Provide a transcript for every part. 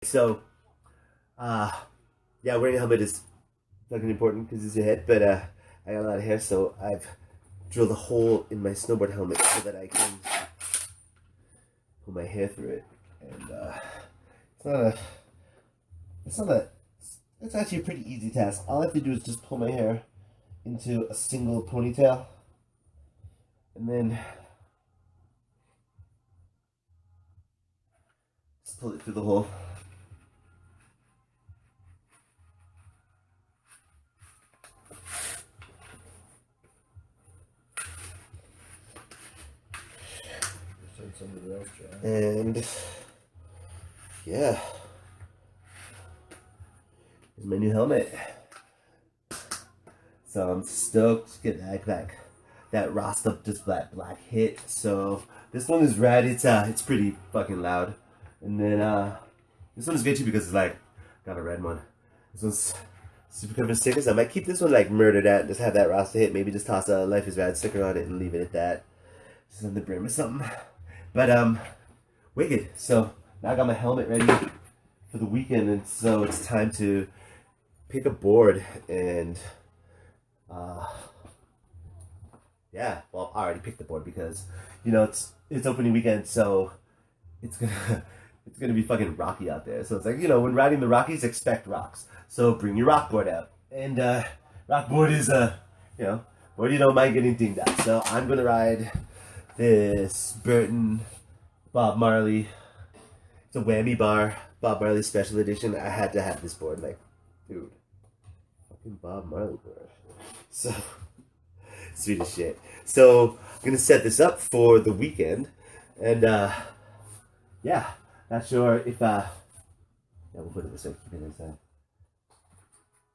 So, uh, yeah, wearing a helmet is fucking important because it's your head, but I got a lot of hair, so I've drilled a hole in my snowboard helmet so that I can pull my hair through it. And it's not a, it's not a, it's actually a pretty easy task. All I have to do is just pull my hair into a single ponytail, and then just pull it through the hole. And yeah, here's my new helmet. So I'm stoked to get that Rasta just black hit. So this one is rad. It's pretty fucking loud. And then this one is good too because it's like got a red one. This one's super covered in stickers. I might keep this one like murdered at, just have that Rasta hit. Maybe just toss a Life is Rad sticker on it and leave it at that. Just on the brim or something. But wicked. So now I got my helmet ready for the weekend, and so it's time to pick a board and uh, yeah. Well, I already picked the board because it's opening weekend, so it's gonna it's gonna be fucking rocky out there. So it's like when riding the Rockies, expect rocks. So bring your rock board out, and rock board is board you don't mind getting dinged out. So I'm gonna ride this Burton Bob Marley. It's a whammy bar Bob Marley special edition. I had to have this board, like, dude, fucking Bob Marley board. So sweet as shit. So I'm gonna set this up for the weekend, and yeah, not sure if yeah, we'll put it this way. Keep it inside.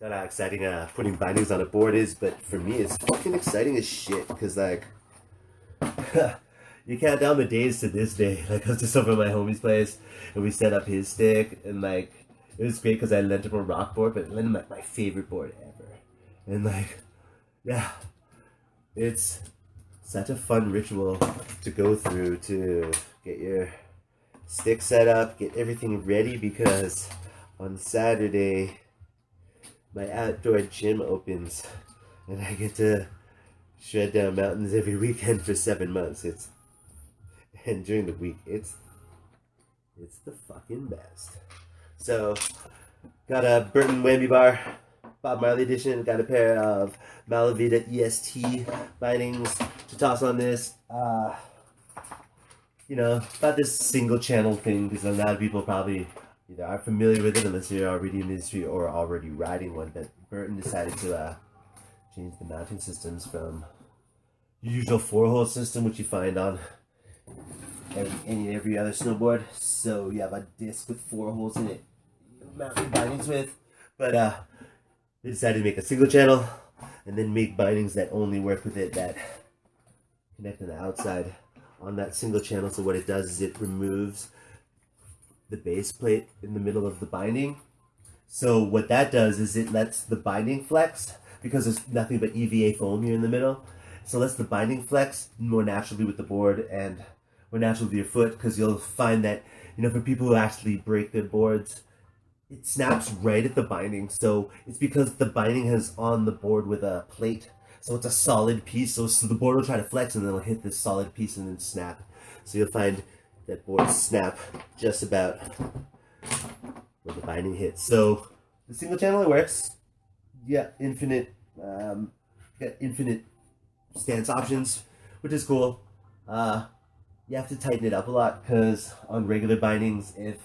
Don't know how exciting putting bindings on a board is, but for me, it's fucking exciting as shit because like. You count down the days to this day. Like I was just over at my homie's place, and we set up his stick, and like it was great because I lent him a rock board, but lent him like my favorite board ever. And like, yeah, it's such a fun ritual to go through to get your stick set up, get everything ready because on Saturday my outdoor gym opens, and I get to shred down mountains every weekend for 7 months. And during the week, it's the fucking best. So got a Burton Whammy Bar, Bob Marley edition. Got a pair of Malavita EST bindings to toss on this. About this single channel thing because a lot of people probably either are familiar with it unless you're already in the industry or already riding one. But Burton decided to change the mounting systems from your usual 4-hole system, which you find on every other snowboard. So you have a disc with 4 holes in it, mount your bindings with. But they decided to make a single channel and then make bindings that only work with it, that connect on the outside on that single channel. So what it does is it removes the base plate in the middle of the binding. So what that does is it lets the binding flex because there's nothing but EVA foam here in the middle. So it lets the binding flex more naturally with the board and more natural to your foot, because you'll find that for people who actually break their boards, it snaps right at the binding. So it's because the binding is on the board with a plate, so it's a solid piece. So the board will try to flex and then it'll hit this solid piece and then snap. So you'll find that boards snap just about where the binding hits. So the single channel, it works. Yeah, infinite stance options, which is cool. You have to tighten it up a lot because on regular bindings, if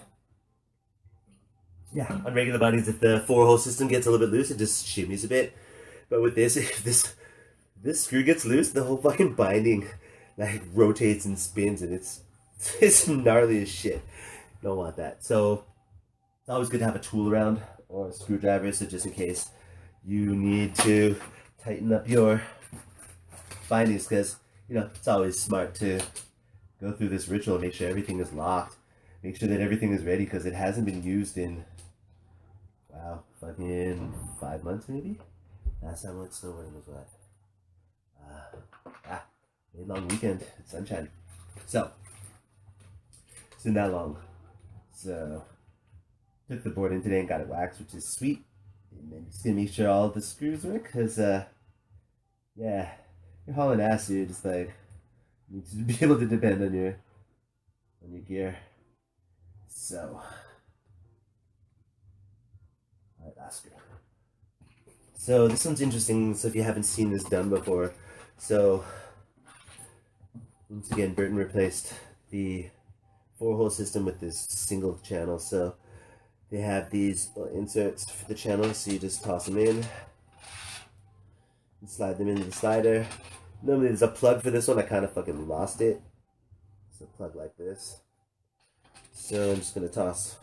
the 4-hole system gets a little bit loose, it just shimmies a bit. But with this, if this screw gets loose, the whole fucking binding like rotates and spins, and it's gnarly as shit. Don't want that. So it's always good to have a tool around or a screwdriver, so just in case you need to tighten up your bindings, because it's always smart to go through this ritual and make sure everything is locked, make sure that everything is ready, because it hasn't been used in fucking 5 months maybe. Last time I went snowboarding was what? A long weekend, sunshine. So it's been that long. So Took the board in today and got it waxed, which is sweet. And then just gonna make sure all the screws work, because yeah, you're hauling ass, dude. Just like you need to be able to depend on your gear. So, alright, last screw. So this one's interesting. So if you haven't seen this done before, so once again, Burton replaced the 4-hole system with this single channel. So they have these inserts for the channel, so you just toss them in and slide them into the slider. Normally there's a plug for this one. I kind of fucking lost it. It's a plug like this. So I'm just gonna toss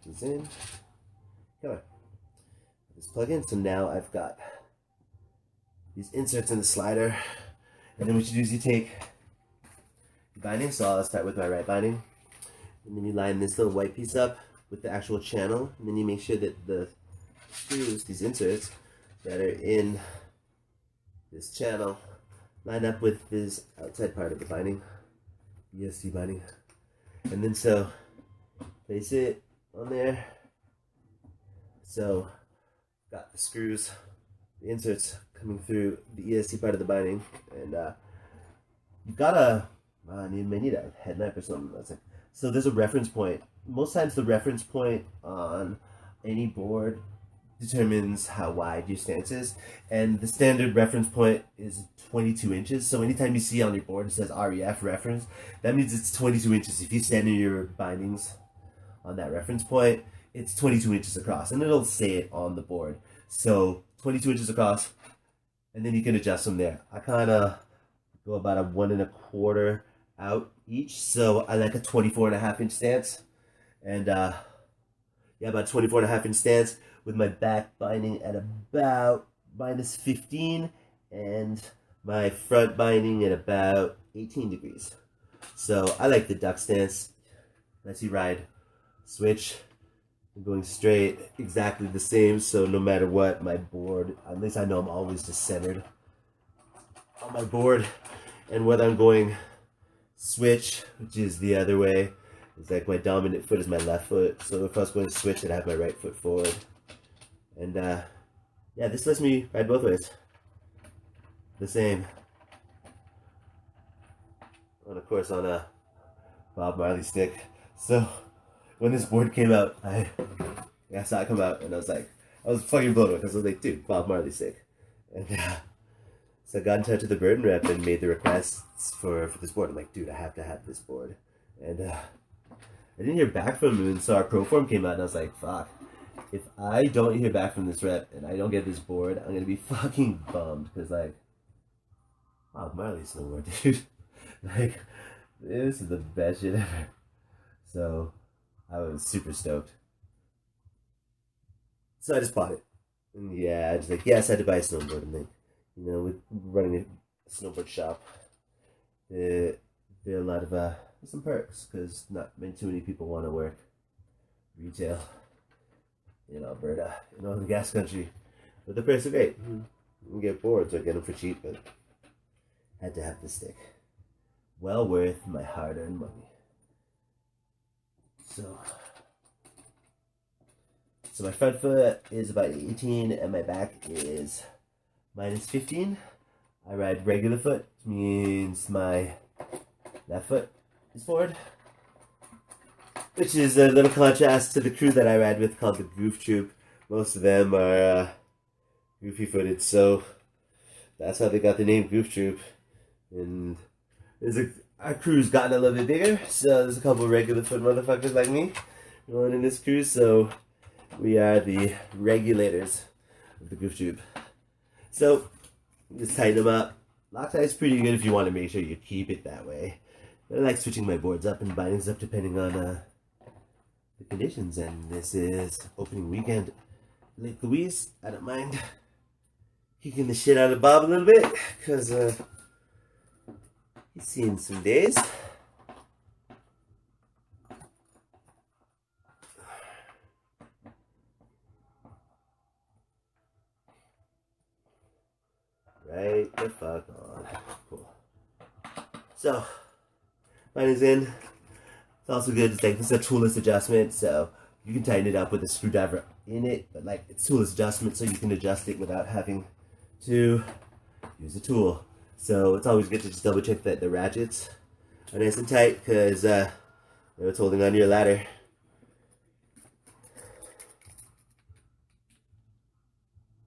these in. Come on. This plug in. So now I've got these inserts in the slider. And then what you do is you take the binding. So I'll start with my right binding. And then you line this little white piece up with the actual channel. And then you make sure that the screws, these inserts that are in this channel, line up with this outside part of the binding, ESC binding. And then so place it on there. So got the screws, the inserts coming through the ESC part of the binding, and you've got a you may need a headlamp or something. That's like, so there's a reference point. Most times the reference point on any board determines how wide your stance is, and the standard reference point is 22 inches. So anytime you see on your board it says REF reference, that means it's 22 inches. If you stand in your bindings on that reference point, it's 22 inches across, and it'll say it on the board. So 22 inches across, and then you can adjust from there. I kind of go about a 1 1/4 out each, so I like a 24.5-inch stance, and yeah, about 24.5-inch stance with my back binding at about -15 and my front binding at about 18 degrees. So I like the duck stance. Lets you ride switch. I'm going straight, exactly the same, so no matter what, my board, at least I know I'm always just centered on my board. And whether I'm going switch, which is the other way, it's like my dominant foot is my left foot, so if I was going to switch, I'd have my right foot forward. And yeah, this lets me ride both ways. The same. And of course on a Bob Marley stick. So when this board came out, I saw it come out, and I was fucking blown away, because I was like, dude, Bob Marley stick. And so I got in touch with the Burton rep and made the requests for this board. I'm like, dude, I have to have this board. And I didn't hear back from him, and so our pro form came out, and I was like, fuck. If I don't hear back from this rep and I don't get this board, I'm gonna be fucking bummed, because like, Bob Marley snowboard, dude. Like, this is the best shit ever. So I was super stoked. So I just bought it. And yeah, I was like, yes, I had to buy a snowboard. And then, you know, with running a snowboard shop, there are a lot of some perks, because not too many people want to work retail in Alberta, in oil and gas country. But the perks are great. You can get boards or get them for cheap, but had to have the stick. Well worth my hard-earned money. So my front foot is about 18 and my back is -15. I ride regular foot, which means my left foot is forward, which is a little contrast to the crew that I ride with called the Goof Troop. Most of them are goofy footed, so that's how they got the name Goof Troop. And our crew's gotten a little bit bigger, so there's a couple regular foot motherfuckers like me going in this crew, so we are the regulators of the Goof Troop. So just tighten them up. Loctite's pretty good if you want to make sure you keep it that way. But I like switching my boards up and bindings up depending on the conditions, and this is opening weekend. Lake Louise, I don't mind kicking the shit out of Bob a little bit, because he's seen some days. Right the fuck on. Cool. So, binding's in. It's also good. It's like, this is a toolless adjustment, so You can tighten it up with a screwdriver in it, but like it's toolless adjustment, so you can adjust it without having to use a tool. So it's always good to just double check that the ratchets are nice and tight, because it's holding onto your ladder.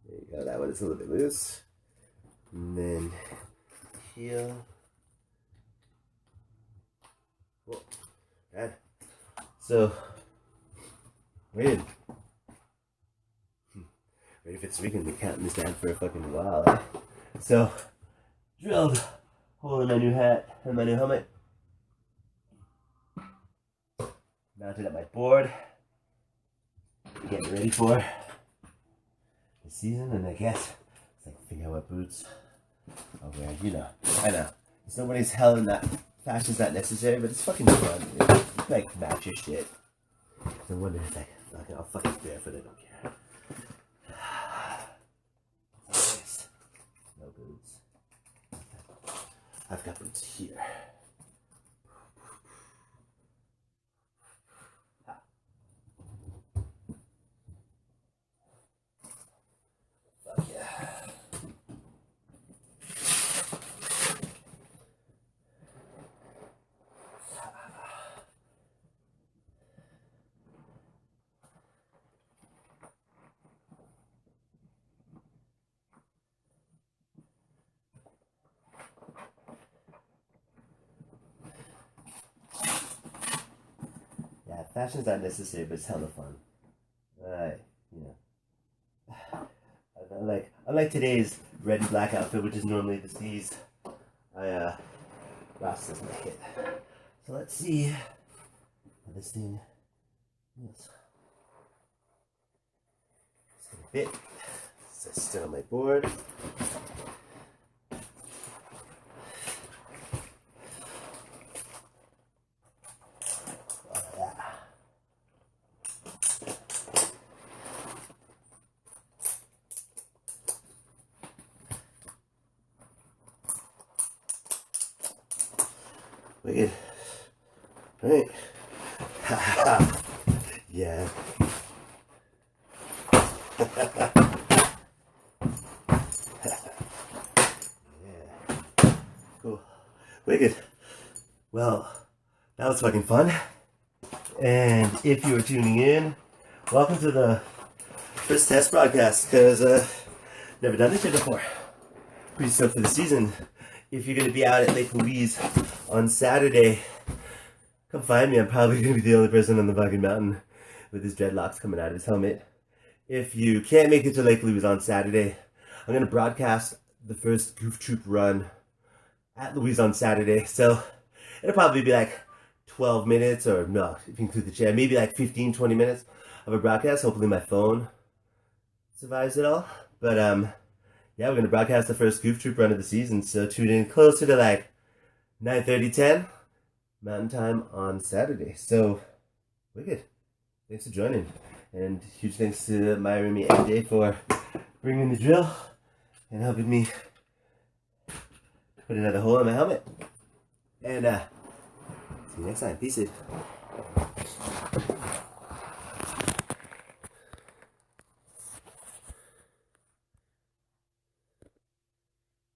There you go, that one is a little bit loose. And then heel. Whoa. Right. So, weird. Ready for this week, and we're counting this down for a fucking while, eh? So, drilled hole in my new hat and my new helmet. Mounted up my board. Getting ready for the season, and I guess it's like figure out what boots I'll wear. You know, I know. It's nobody's hell in that fashion's not necessary, but it's fucking fun. It's like match your shit. No wonder it's like fucking, I'll fucking barefoot, I don't care. Nice. No boots. I've got boots here. Fuck yeah. Fashion's not necessary, but it's hella fun. You know. Unlike today's red and black outfit, which is normally the steez, Ross doesn't like it. So let's see how this thing is. It's gonna fit. So I sit on my board. Wicked. Right. Yeah. Yeah. Cool. Wicked. Well, that was fucking fun. And if you are tuning in, welcome to the first test broadcast, because never done this shit before. Pretty stoked for the season. If you're going to be out at Lake Louise on Saturday, come find me. I'm probably going to be the only person on the fucking mountain with his dreadlocks coming out of his helmet. If you can't make it to Lake Louise on Saturday, I'm going to broadcast the first Goof Troop run at Louise on Saturday. So it'll probably be like 12 minutes, or no, if you include the chair, maybe like 15, 20 minutes of a broadcast. Hopefully my phone survives it all. But yeah, we're going to broadcast the first Goof Troop run of the season, so tune in closer to like 9:30, 10 Mountain Time on Saturday. So, wicked. Thanks for joining. And huge thanks to my roomie MJ for bringing the drill and helping me put another hole in my helmet. And see you next time. Peace.